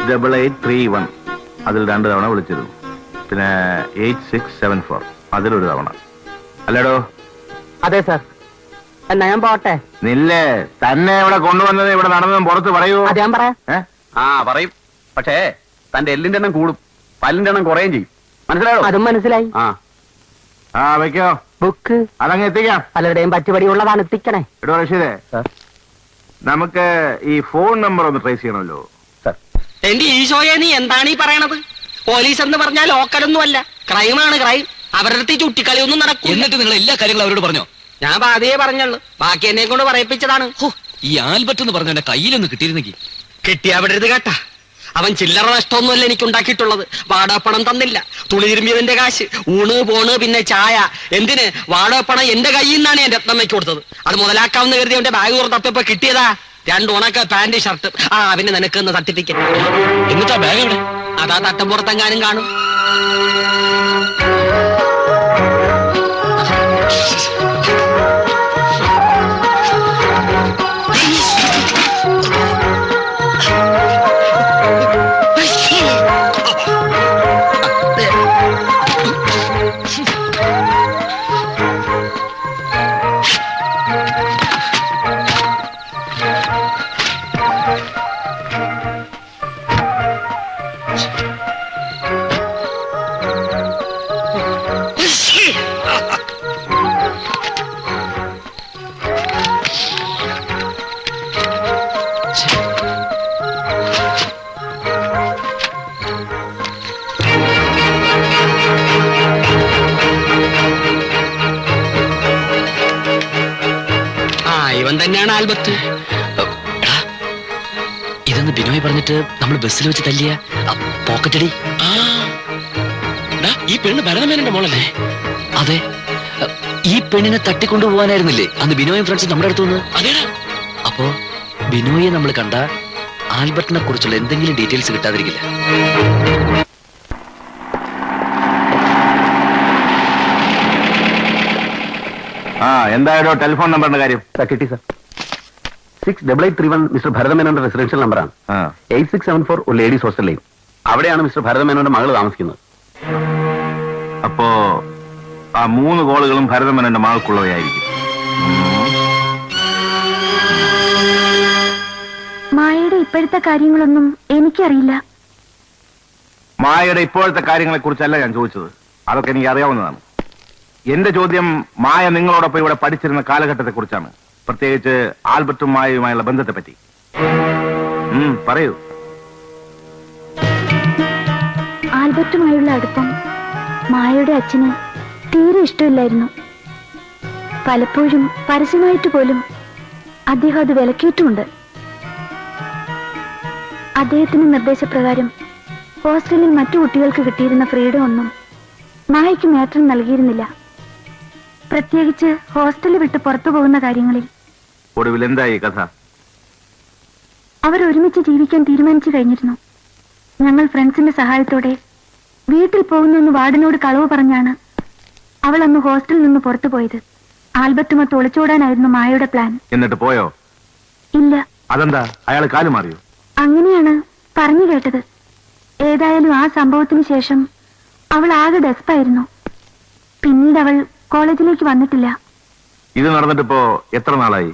6831 അതിൽ 2 തവണ വിളിച്ചിരുന്നു. പിന്നെ 8674 അതിലൊരു തവണ. അല്ലേടോ? അതെ സാർ. എന്നാ ഞാൻ പോട്ടെ. നില്ലേ തന്നെ ഇവിടെ കൊണ്ടുവന്നത് ഇവിടെ നടന്നതും പുറത്ത് പറയൂ. അത് ഞാൻ പറയാം. പറയും. പക്ഷേ തന്റെ എല്ലിന്റെ എണ്ണം കൂടും, പല്ലിന്റെ എണ്ണം കുറയും ചെയ്യും. മനസ്സിലായോ? അതും മനസ്സിലായി. വെക്കോ ബുക്ക്. അതങ്ങ് എത്തിക്കാം. പലരുടെയും പറ്റുപടിയുള്ളതാണ്, എത്തിക്കണേ. എടോ റഷീദേ, നമുക്ക് ഈ ഫോൺ നമ്പർ ഒന്ന് ട്രേസ് ചെയ്യണമല്ലോ. എന്റെ ഈശോയെ, നീ എന്താണ് ഈ പറയണത്? പോലീസ് എന്ന് പറഞ്ഞാൽ ലോക്കലൊന്നുമല്ല, ക്രൈമാണ് ക്രൈം. അവരുടെ അടുത്ത് ചുട്ടിക്കളിയൊന്നും നടക്കും. എന്നിട്ട് നിങ്ങൾ എല്ലാ കാര്യങ്ങളും അവരോട് പറഞ്ഞോ? ഞാൻ ബാധയെ പറഞ്ഞുള്ളൂ, ബാക്കി എന്നെ കൊണ്ട് പറയിപ്പിച്ചതാണ്. ഈ ആൽബർട്ട് എന്ന് പറഞ്ഞ എന്റെ കയ്യിലൊന്ന് കിട്ടിയിരുന്നെങ്കിൽ. കിട്ടിയാ വിടരുത് കേട്ടാ. അവൻ ചില്ലറ നഷ്ടമൊന്നുമല്ല എനിക്ക് ഉണ്ടാക്കിയിട്ടുള്ളത്. വാടകപ്പണം തന്നില്ല, തുണി തിരുമ്പിയതിന്റെ കാശ്, ഊണ് പോണ് പിന്നെ ചായ. എന്തിന്? വാടകപ്പണം എന്റെ കയ്യിൽ നിന്നാണ് എന്റെ രത്നമ്മയ്ക്ക് കൊടുത്തത്. അത് മുതലാക്കാവുന്ന കരുതി അവന്റെ ബാഗ് തുറന്നപ്പോ കിട്ടിയതാ 2 ഉണക്ക പാന്റ് ഷർട്ട്. പിന്നെ നിനക്ക് സർട്ടിഫിക്കറ്റ്. എന്നിട്ടാ ബാഗ് എവിടെ? അതാ തട്ടമ്പുറത്തെങ്ങാനും കാണും. ഇവൻ തന്നെയാണ് ആൽബർട്ട്. ഇതെന്ന് ബിനോയ് പറഞ്ഞിട്ട് നമ്മൾ ബസ്സിൽ വെച്ച് തല്ലിയ പോക്കറ്റടി. ഈ പെണ്ണ് ഭരതമേനന്റെ മോളല്ലേ? അതെ. ഈ പെണ്ണിനെ തട്ടിക്കൊണ്ടുപോകാനായിരുന്നില്ലേ അന്ന് ബിനോയും ഫ്രണ്ട്സ് നമ്മുടെ അടുത്തുനിന്ന്? അതേടാ. അപ്പോ ബിനോയെ നമ്മൾ കണ്ട ആൽബർട്ടിനെ കുറിച്ചുള്ള എന്തെങ്കിലും ഡീറ്റെയിൽസ് കിട്ടാതിരിക്കില്ല. എന്തായാലോ ടെലിഫോൺ നമ്പറിന്റെ കാര്യം കിട്ടി സാർ. 6831 മിസ്റ്റർ ഭരതമേനോന്റെ റെസിഡൻഷ്യൽ നമ്പറാണ്. 8674 ഒരു ലേഡീസ് ഹോസ്റ്റൽ ലൈൻ. അവിടെയാണ് മിസ്റ്റർ ഭരതമേനോന്റെ മകള് താമസിക്കുന്നത്. അപ്പോ ആ 3 കോളുകളും ഭരതമേനോന്റെ മകൾക്കുള്ളവയായിരിക്കും. മായയുടെ ഇപ്പോഴത്തെ കാര്യങ്ങളൊന്നും എനിക്കറിയില്ല. മായയുടെ ഇപ്പോഴത്തെ കാര്യങ്ങളെ കുറിച്ചല്ല ഞാൻ ചോദിച്ചത്, അതൊക്കെ എനിക്ക് അറിയാവുന്നതാണ്. എന്റെ ചോദ്യം മായ നിങ്ങളോടൊപ്പം ഇവിടെ പഠിച്ചിരുന്ന കാലഘട്ടത്തെ കുറിച്ചാണ്, പ്രത്യേകിച്ച് ആൽബർട്ടും മായയുമായുള്ള ബന്ധത്തെ പറ്റി. പറയൂ. ആൽബർട്ടുമായുള്ള അടുപ്പം മായയുടെ അച്ഛന് തീരെ ഇഷ്ടമില്ലായിരുന്നു. പലപ്പോഴും പരസ്യമായിട്ട് പോലും അദ്ദേഹം അത് വിലക്കിയിട്ടുമുണ്ട്. അദ്ദേഹത്തിന്റെ നിർദ്ദേശപ്രകാരം ഹോസ്റ്റലിൽ മറ്റു കുട്ടികൾക്ക് കിട്ടിയിരുന്ന ഫ്രീഡം ഒന്നും മായയ്ക്ക് മേറ്റർ നൽകിയിരുന്നില്ല. പ്രത്യേകിച്ച് ഹോസ്റ്റലിൽ വിട്ട് പുറത്തു പോകുന്ന കാര്യങ്ങളിൽ. ഒടുവിൽ എന്തായി കഥ? അവർ ഒരുമിച്ച് ജീവിക്കാൻ തീരുമാനിച്ചു കഴിഞ്ഞിരുന്നു. ഞങ്ങൾ ഫ്രണ്ട്സിന്റെ സഹായത്തോടെ വീട്ടിൽ പോകുന്നെന്ന് വാർഡനോട് കളവ് പറഞ്ഞാണ് അവൾ അന്ന് ഹോസ്റ്റലിൽ നിന്ന് പുറത്തു പോയത്. ആൽബർട്ടുമൊത്ത് ഒളിച്ചോടാനായിരുന്നു മായയുടെ പ്ലാൻ. എന്നിട്ട് പോയോ? ഇല്ല. അതെന്താ, അയാൾ കാലു മാറിയോ? അങ്ങനെയാണ് പറഞ്ഞു കേട്ടത്. ഏതായാലും ആ സംഭവത്തിന് ശേഷം അവൾ ആകെ ഡെസ്പായിരുന്നു. പിന്നീട് അവൾ കോളേജിലേക്ക് വന്നിട്ടില്ല. ഇത് നടന്നിട്ടിപ്പോ എത്ര നാളായി?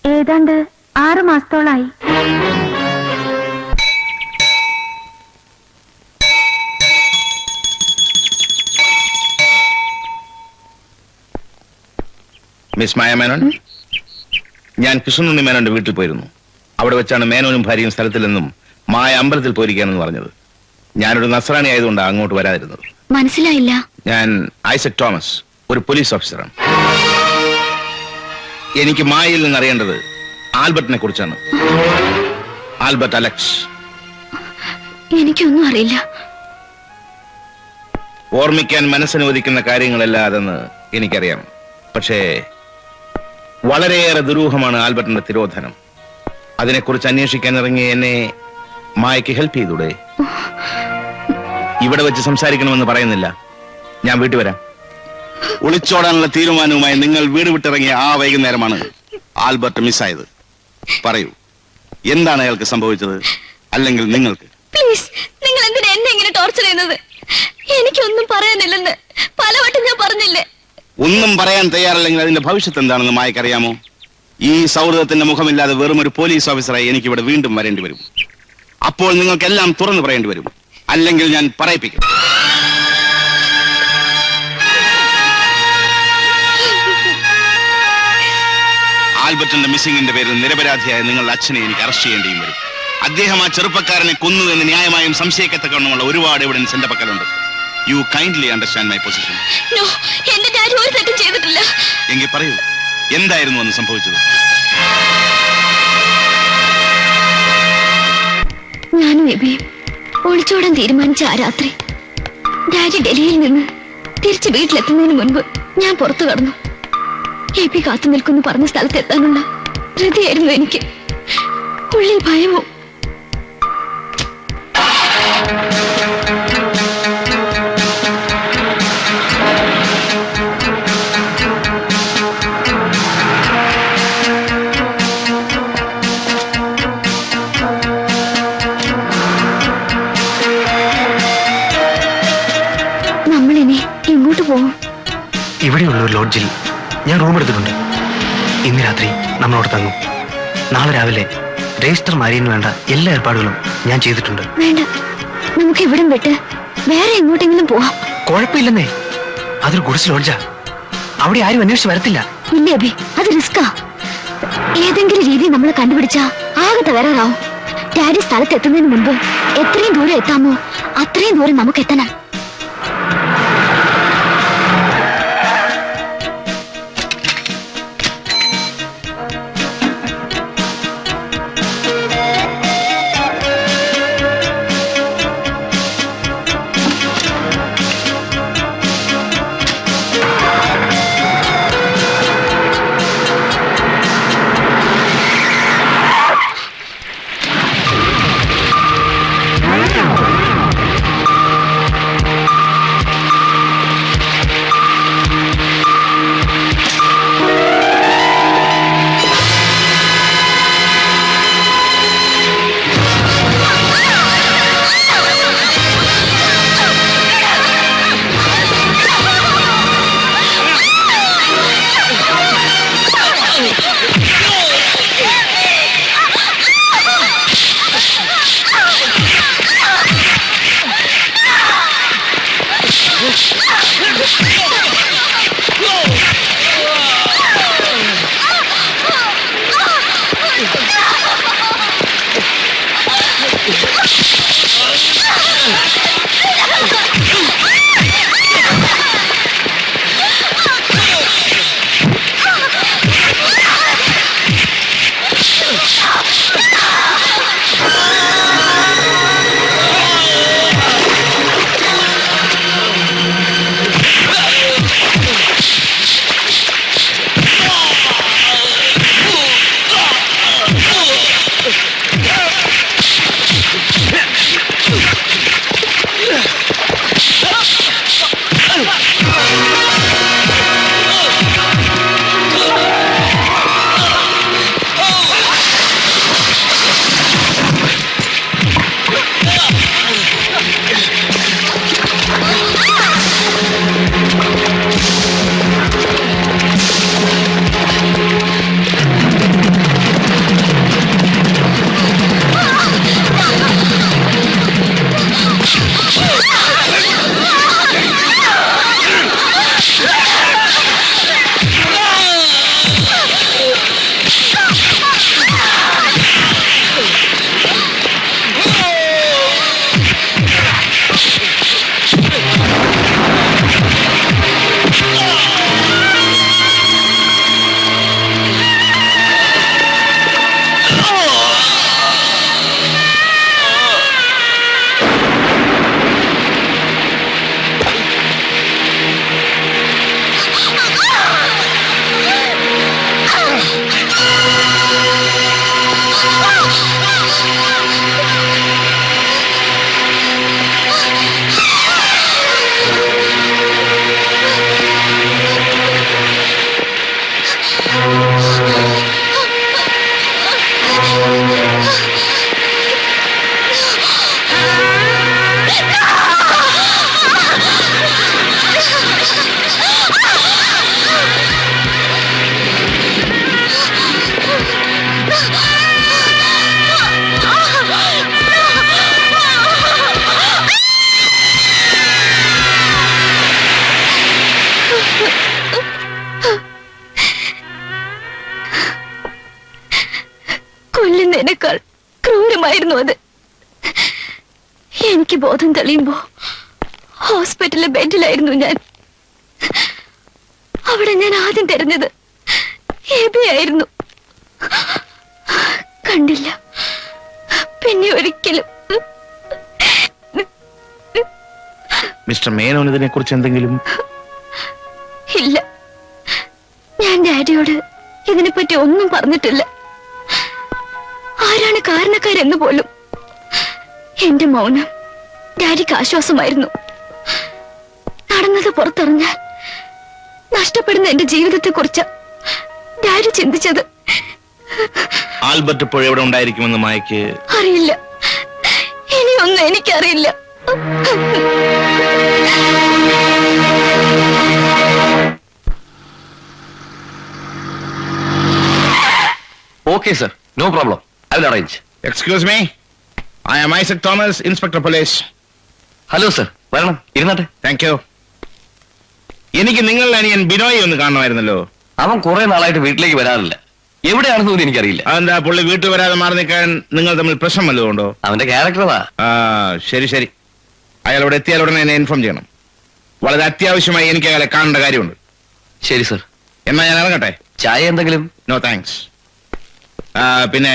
ഏതാണ്ട് 6 മാസത്തോളായി. മിസ് മായ മേനോൻ, ഞാൻ കൃഷ്ണനുണ്ണി മേനോന്റെ വീട്ടിൽ പോയിരുന്നു. അവിടെ വെച്ചാണ് മേനോനും ഭാര്യയും സ്ഥലത്തിൽ നിന്നും മായ അമ്പലത്തിൽ പോയിരിക്കാനെന്ന് പറഞ്ഞത്. ഞാനൊരു നസ്രാണി ആയതുകൊണ്ടാണ് അങ്ങോട്ട് വരാതിരുന്നത്. മനസ്സിലായില്ല. ഞാൻ ഐസക് തോമസ്, ഒരു പോലീസ് ഓഫീസറാണ്. എനിക്ക് മായയിൽ നിന്ന് അറിയേണ്ടത് ആൽബർട്ടിനെ കുറിച്ചാണ്. Albert Alex. എനിക്കൊന്നും അറിയില്ല. ഓർമ്മിക്കാൻ മനസ്സനുവദിക്കുന്ന കാര്യങ്ങളല്ല അതെന്ന് എനിക്കറിയാം. പക്ഷേ വളരെയേറെ ദുരൂഹമാണ് ആൽബർട്ടിന്റെ തിരോധനം. അതിനെക്കുറിച്ച് അന്വേഷിക്കാൻ ഇറങ്ങിയ എന്നെ മായയ്ക്ക് ഹെൽപ്പ് ചെയ്തൂടെ? ഇവിടെ വെച്ച് സംസാരിക്കണമെന്ന് പറയുന്നില്ല, ഞാൻ വീട്ടിൽ വരാം. ഒളിച്ചോടാനുള്ള തീരുമാനവുമായി നിങ്ങൾ വീട് വിട്ടിറങ്ങിയ ആ വൈകുന്നേരമാണ് ആൽബർട്ട് മിസ്സായത്. പറയൂ, എന്താണ് അയാൾക്ക് സംഭവിച്ചത്? അല്ലെങ്കിൽ നിങ്ങൾക്ക്? പ്ലീസ്, നിങ്ങൾ എന്തിനാ എന്നെ ഇങ്ങനെ ടോർച്ചർ ചെയ്യുന്നത്? എനിക്കൊന്നും പറയാനില്ലെന്ന് പലവട്ടം ഞാൻ പറഞ്ഞില്ലേ? ഒന്നും പറയാൻ തയ്യാറല്ലെങ്കിൽ അതിന്റെ ഭവിഷ്യത്ത് എന്താണെന്ന് മായക്കറിയാമോ? ഈ സൗഹൃദത്തിന്റെ മുഖമില്ലാതെ വെറും ഒരു പോലീസ് ഓഫീസറായി എനിക്ക് ഇവിടെ വീണ്ടും വരേണ്ടി വരും. അപ്പോൾ നിങ്ങൾക്കെല്ലാം തുറന്നു പറയേണ്ടി വരും. അല്ലെങ്കിൽ ഞാൻ പറയിപ്പിക്കും. ആൽബർട്ടിന്റെ മിസ്സിംഗിന്റെ പേരിൽ നിരപരാധിയായ നിങ്ങളുടെ അച്ഛനെ എനിക്ക് അറസ്റ്റ് ചെയ്യേണ്ടിയും വരും. അദ്ദേഹം ആ ചെറുപ്പക്കാരനെ കൊന്നു എന്ന് ന്യായമായും സംശയിക്കത്തക്കവണ്ണമുള്ള ഒരുപാട് എവിഡൻസ് എന്റെ പക്കലുണ്ട്. You kindly understand my position. No, എന്റെ ഡാഡി ഒരു തെറ്റും ചെയ്തിട്ടില്ല. എങ്കിൽ പറയൂ, എന്തായിരുന്നു അന്ന് സംഭവിച്ചത്? ഞാനും എബിയും ഒളിച്ചോടാൻ തീരുമാനിച്ച ആ രാത്രി ഡാഡി ഡൽഹിയിൽ നിന്ന് തിരിച്ച് വീട്ടിലെത്തുന്നതിന് മുൻപ് ഞാൻ പുറത്തു കടന്നു. എബി കാത്തു നിൽക്കുന്നു പറഞ്ഞ സ്ഥലത്ത് എത്താനുള്ള ധൃതിയായിരുന്നു എനിക്ക്. ഉള്ളിൽ ഭയവും. നമ്മളിനി എങ്ങോട്ട് പോകും? ഇവിടെയുള്ള ഒരു ലോഡ്ജിൽ ഞാൻ റൂം എടുത്തിട്ടുണ്ട്. ഇന്ന് രാത്രി നമ്മളോട് തങ്ങും. നാളെ രാവിലെ രജിസ്റ്റർ മാരിയന് വേണ്ട എല്ലാ ഏർപ്പാടുകളും ഞാൻ ചെയ്തിട്ടുണ്ട്. വേണ്ട, നമുക്ക് ഇവിടം വിട്ട് വേറെ എങ്ങോട്ടെങ്കിലും പോവാം. കുഴപ്പമില്ലെന്നേ, അതൊരു ഗുഡ്സ് ലോഡ്ജാ. അവിടെ ആരും അന്വേഷിച്ച് വരത്തില്ല. ഇല്ല അബി, അത് റിസ്കാ. ഏതെങ്കിലും രീതി നമ്മൾ കണ്ടുപിടിച്ചാ ആകെ തകരാറാവും. ഡാഡി സ്ഥലത്ത് എത്തുന്നതിന് മുൻപ് എത്രയും ദൂരം എത്താമോ അത്രയും ദൂരം നമുക്ക് എത്തണം. സ്വപ്നമായിരുന്നു അത്. എനിക്ക് ബോധം തെളിയുമ്പോ ഹോസ്പിറ്റലിലെ ബെഡിലായിരുന്നു ഞാൻ. അവിടെ ഞാൻ ആദ്യം തെരഞ്ഞത് എബിയായിരുന്നു. കണ്ടില്ല, പിന്നെ ഒരിക്കലും. മിസ്റ്റർ മേനോൻ ഇതിനെ കുറിച്ച് എന്തെങ്കിലും? ഇല്ല, ഞാൻ ഡാഡിയോട് ഇതിനെപ്പറ്റി ഒന്നും പറഞ്ഞിട്ടില്ല. ആരാണ് കാരണക്കാരെന്ന് പോലും. എന്റെ മൗനം ഡാഡിക്ക് ആശ്വാസമായിരുന്നു. നടന്നത് പുറത്തറിഞ്ഞാൽ നഷ്ടപ്പെടുന്ന എന്റെ ജീവിതത്തെ കുറിച്ച് ഡാഡി ചിന്തിച്ചത്. ആൽബർട്ട് ഇപ്പോൾ എവിടെ ഉണ്ടായിരിക്കുമെന്ന് മായക്ക് അറിയില്ല. ഇനിയൊന്നും എനിക്കറിയില്ല. Okay sir, no problem, I will arrange. Excuse me, I am Isaac Thomas, inspector police. Hello sir, വരണം, ഇരുന്നാട്ടെ. Thank you. എനിക്ക് നിങ്ങളുടെ അനിയൻ ബിനോയ് ഒന്ന് കാണണമായിരുന്നല്ലോ. അവൻ കുറെ നാളായിട്ട് വീട്ടിലേക്ക് വരാറില്ല. എവിടെയാണെന്നൊന്നും എനിക്കറിയില്ല. അതെന്താ പുള്ളി വീട്ടിൽ വരാതെ മാറി നിൽക്കാൻ നിങ്ങൾ തമ്മിൽ പ്രശ്നം വല്ലതുകൊണ്ടോ? അവന്റെ ക്യാരക്ടറാ. ശരി ശരി, അയാൾ ഇവിടെ എത്തിയാൽ ഉടനെ എന്നെ ഇൻഫോം ചെയ്യണം. വളരെ അത്യാവശ്യമായി എനിക്ക് അയാളെ കാണേണ്ട കാര്യമുണ്ട്. ശരി സർ. എന്നാ ഞാൻ ഇറങ്ങട്ടെ? ചായ എന്തെങ്കിലും? No thanks. പിന്നെ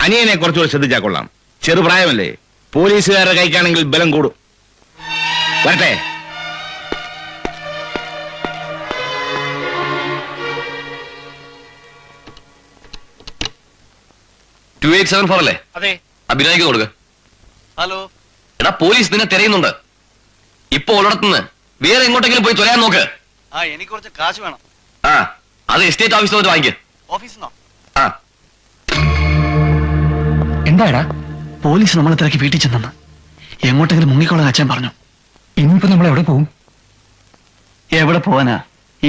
അനിയനെ കുറച്ചുകൂടി ശ്രദ്ധിച്ചാൽ കൊള്ളാം. ചെറുപ്രായമല്ലേ, പോലീസുകാരുടെ കൈക്കാണെങ്കിൽ ബലം കൂടും. വരട്ടെ. അല്ലേ? അതെ. അഭിനയിക്ക് കൊടുക്ക. ഹലോ. എടാ, പോലീസ് നിന്നെ തിരയുന്നുണ്ട്. ഇപ്പൊ ഉള്ളിടത്തുനിന്ന് വേറെ എങ്ങോട്ടെങ്കിലും പോയി തുറയാൻ നോക്ക്. എനിക്ക് കുറച്ച് കാശ് വേണം. ആ, അത് എസ്റ്റേറ്റ് ഓഫീസിൽ വന്നിട്ട് വാങ്ങിക്ക്. ഓഫീസിന്നോ? ആ. എന്താടാ, പോലീസ് നമ്മളെ തിരക്കി വീട്ടിൽ ചെന്നെന്ന് എങ്ങോട്ടെങ്കിലും മുങ്ങിക്കോളാൻ അച്ഛൻ പറഞ്ഞു. ഇനിയിപ്പോ നമ്മൾ എവിടെ പോകും? എവിടെ പോവാനാ?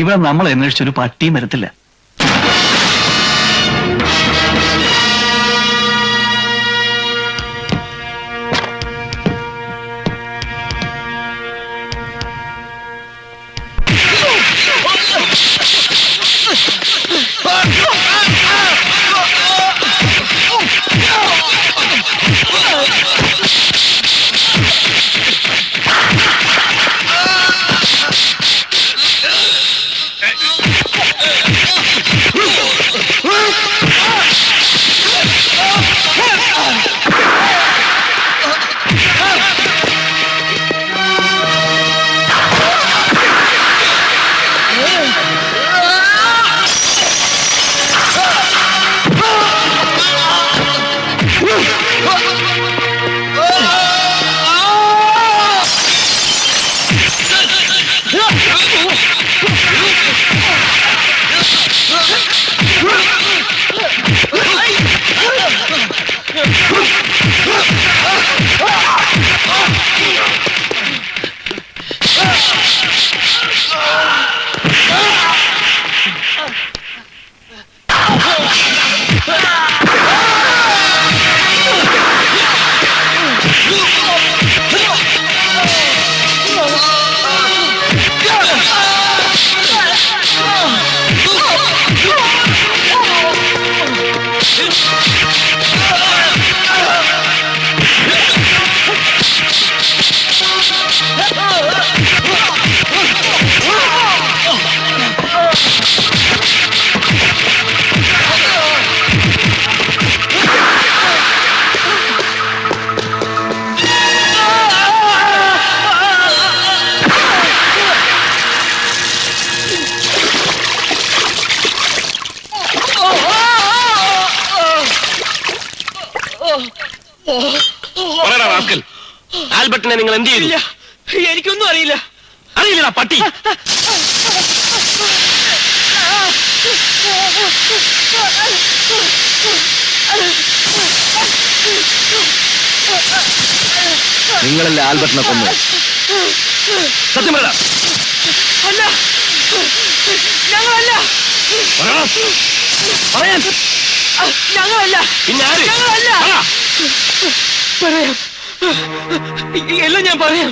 ഇവിടെ നമ്മൾ അന്വേഷിച്ചൊരു പട്ടിയും വരത്തില്ല. ആൽബർട്ടിനെ നിങ്ങൾ എന്ത് ചെയ്യില്ല? എനിക്കൊന്നും അറിയില്ല. അറിയില്ലടാ പട്ടി. നിങ്ങളല്ലേ ആൽബർട്ടിനെ കൊന്നു? സത്യം പറ. അല്ല, ഞങ്ങളല്ല. പറയാൻ. ഞങ്ങളല്ല. പിന്നെ ആര്? ഞങ്ങളല്ല. പറയാം, എല്ലാം ഞാൻ പറയാം.